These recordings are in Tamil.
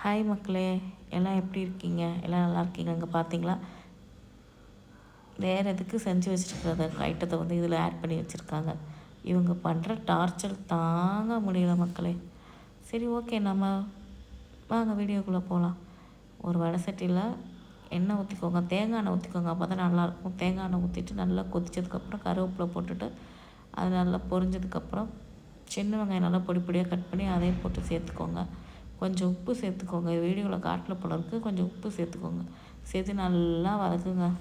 ஹாய் மக்களே, எல்லாம் எப்படி இருக்கீங்க? எல்லாம் நல்லா இருக்கீங்க? இங்கே பார்த்தீங்களா, வேறு எதுக்கு செஞ்சு வச்சுருக்கிறத ஐட்டத்தை வந்து இதில் ஆட் பண்ணி வச்சுருக்காங்க. இவங்க பண்ணுற டார்ச்சர் தாங்க முடியல மக்களே. சரி, ஓகே, நம்ம வாங்க வீடியோக்குள்ளே போகலாம். ஒரு வடை சட்டியில் எண்ணெய் ஊற்றிக்கோங்க, தேங்காய் எண்ணெய் ஊற்றிக்கோங்க. அப்போ தான் நல்லாயிருக்கும். தேங்காய் எண்ணெய் ஊற்றிட்டு நல்லா கொதிச்சதுக்கப்புறம் கருவேப்பிலை போட்டுட்டு அது நல்லா பொரிஞ்சதுக்கப்புறம் சின்ன வெங்காயம் நல்லா பொடி பொடியாக கட் பண்ணி அதையும் போட்டு சேர்த்துக்கோங்க. கொஞ்சம் உப்பு சேர்த்துக்கோங்க. வீடியோவில் காட்டில் போல இருக்குது. கொஞ்சம் உப்பு சேர்த்துக்கோங்க. சேர்த்து நல்லா வதக்கணும்.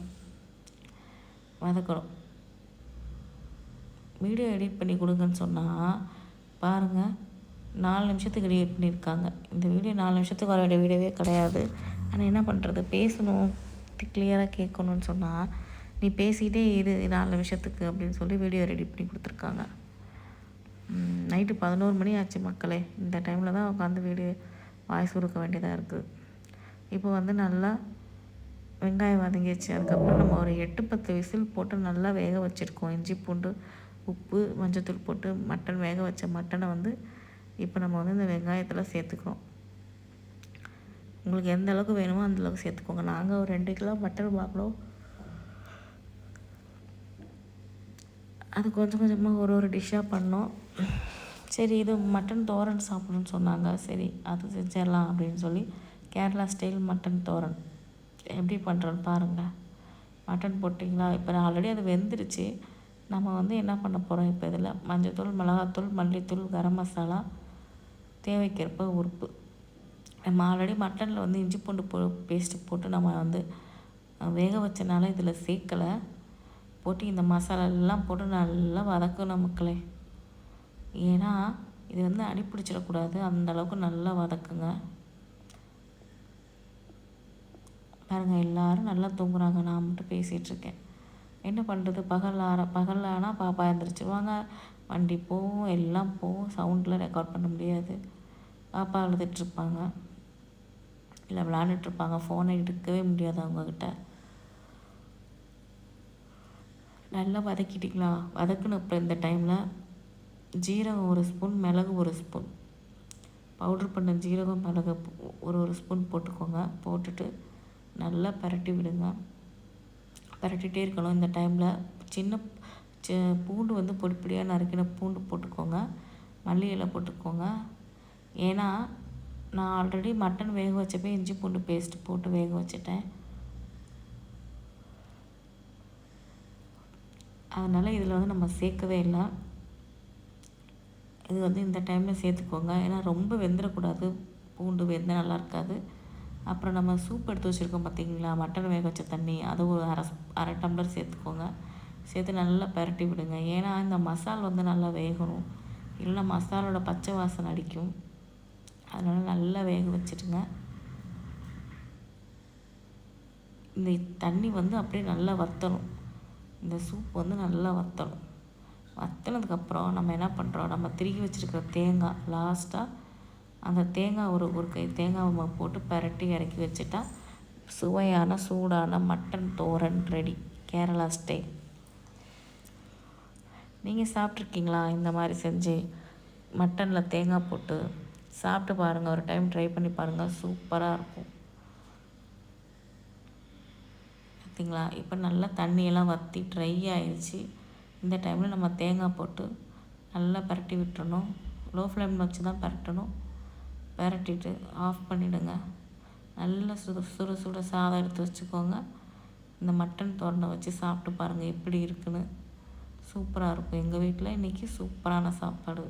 வீடியோ எடிட் பண்ணி கொடுங்கன்னு சொன்னால் பாருங்கள், 4 நிமிஷத்துக்கு எடிட் பண்ணியிருக்காங்க. இந்த வீடியோ 4 நிமிஷத்துக்கு வர வேண்டிய வீடியோவே கிடையாது. ஆனால் என்ன பண்ணுறது, பேசணும், கிளியராக கேட்கணுன்னு சொன்னால் நீ பேசிக்கிட்டே இரு 4 நிமிஷத்துக்கு அப்படின்னு சொல்லி வீடியோ ரெடி பண்ணி கொடுத்துருக்காங்க. நைட்டு 11 மணி ஆச்சு மக்களே. இந்த டைமில் தான் உட்காந்து வீடியோ வாய்ஸ் கொடுக்க வேண்டியதாக இருக்குது. இப்போ வந்து நல்லா வெங்காயம் வதங்கிடுச்சு. அதுக்கப்புறம் நம்ம ஒரு 8-10 விசில் போட்டு நல்லா வேக வச்சுருக்கோம். இஞ்சி பூண்டு உப்பு மஞ்சத்தூள் போட்டு மட்டன் வேக வச்ச மட்டனை வந்து இப்போ நம்ம வந்து இந்த வெங்காயத்தில் சேர்த்துக்கிறோம். உங்களுக்கு எந்த அளவுக்கு வேணுமோ அந்தளவுக்கு சேர்த்துக்கோங்க. நாங்கள் ஒரு 2 கிலோ மட்டன் வாங்கினோம். அது கொஞ்சம் கொஞ்சமாக ஒரு டிஷ்ஷாக பண்ணோம். சரி, இது மட்டன் தோரன் சாப்பிடணுன்னு சொன்னாங்க. சரி, அது செஞ்சிடலாம் அப்படின்னு சொல்லி கேரளா ஸ்டைல் மட்டன் தோரன் எப்படி பண்ணுறோன்னு பாருங்கள். மட்டன் போட்டிங்களா? இப்போ நான் ஆல்ரெடி அது வெந்துருச்சு. நம்ம வந்து என்ன பண்ண போகிறோம், இப்போ இதில் மஞ்சள்தூள், மிளகாத்தூள், மல்லித்தூள், கரம் மசாலா, தேவைக்கேற்ப உப்பு. நம்ம ஆல்ரெடி மட்டனில் வந்து இஞ்சி பூண்டு பேஸ்ட்டு போட்டு நம்ம வந்து வேக வச்சனால இதில் சேர்க்கலை. போட்டு இந்த மசாலாலாம் போட்டு நல்லா வதக்கணும் மக்களே. ஏன்னா இது வந்து அடி பிடிச்சிடக்கூடாது. அந்தளவுக்கு நல்லா வதக்குங்க. பாருங்கள், எல்லோரும் நல்லா தூங்குறாங்க. நான் மட்டும் பேசிகிட்ருக்கேன். என்ன பண்ணுறது, பகலில் ஆனால் பாப்பா எழுந்திரிச்சிருவாங்க, வண்டி போகும், எல்லாம் போகும். சவுண்டில் ரெக்கார்ட் பண்ண முடியாது. பாப்பா அழுதுட்ருப்பாங்க, இல்லை விளாண்டுட்ருப்பாங்க. ஃபோனை எடுக்கவே முடியாது அவங்கக்கிட்ட. நல்லா வதக்கிட்டிங்களா? வதக்கணும். இப்போ இந்த டைமில் ஜீரகம் 1 ஸ்பூன், மிளகு 1 ஸ்பூன், பவுட்ரு பண்ண ஜீரகம் மிளகு ஒரு ஸ்பூன் போட்டுக்கோங்க. போட்டுட்டு நல்லா பரட்டி விடுங்க. பரட்டிகிட்டே இருக்கணும். இந்த டைமில் சின்ன பூண்டு வந்து பொடி பொடியாக நறுக்கின பூண்டு போட்டுக்கோங்க. மல்லி இலை போட்டுக்கோங்க. ஏன்னா நான் ஆல்ரெடி மட்டன் வேக வச்சப்போ இஞ்சி பூண்டு பேஸ்ட்டு போட்டு வேக வச்சுட்டேன். அதனால் இதில் வந்து நம்ம சேர்க்கவே இல்லை. இது வந்து இந்த டைமில் சேர்த்துக்கோங்க. ஏன்னா ரொம்ப வெந்துடக்கூடாது. பூண்டு வெந்தால் நல்லா இருக்காது. அப்புறம் நம்ம சூப் எடுத்து வச்சுருக்கோம் பார்த்தீங்களா, மட்டன் வேக வச்ச தண்ணி, அது ஒரு அரை டம்ளர் சேர்த்துக்கோங்க. சேர்த்து நல்லா பரட்டி விடுங்க. ஏன்னா இந்த மசால் வந்து நல்லா வேகணும், இல்லைன்னா மசாலோட பச்சை வாசனை அடிக்கும். அதனால் நல்லா வேக வச்சுடுங்க. இந்த தண்ணி வந்து அப்படியே நல்லா வற்றணும். இந்த சூப் வந்து நல்லா வற்றணும். வற்றினதுக்கப்புறம் நம்ம என்ன பண்ணுறோம், நம்ம திருகி வச்சுருக்கிற தேங்காய், லாஸ்ட்டாக அந்த தேங்காய் ஒரு கை தேங்காவை போட்டு பரட்டி இறக்கி வச்சுட்டா சுவையான சூடான mutton toran ready, Kerala style. நீங்கள் சாப்பிட்ருக்கீங்களா இந்த மாதிரி செஞ்சு மட்டனில் தேங்காய் போட்டு? சாப்பிட்டு பாருங்கள், ஒரு டைம் ட்ரை பண்ணி பாருங்கள், சூப்பராக இருக்கும். பார்த்தீங்களா, இப்போ நல்லா தண்ணியெல்லாம் வற்றி ட்ரை ஆயிடுச்சு. இந்த டைமில் நம்ம தேங்காய் போட்டு நல்லா பரட்டி விட்டுறணும். லோ ஃப்ளேமில் வச்சு தான் பரட்டணும். பரட்டிட்டு ஆஃப் பண்ணிவிடுங்க. நல்லா சுட சாதம் எடுத்து வச்சுக்கோங்க. இந்த மட்டன் தோரனை வச்சு சாப்பிட்டு பாருங்கள் எப்படி இருக்குன்னு. சூப்பராக இருக்கும். எங்கள் வீட்டில் இன்றைக்கி சூப்பரான சாப்பாடு.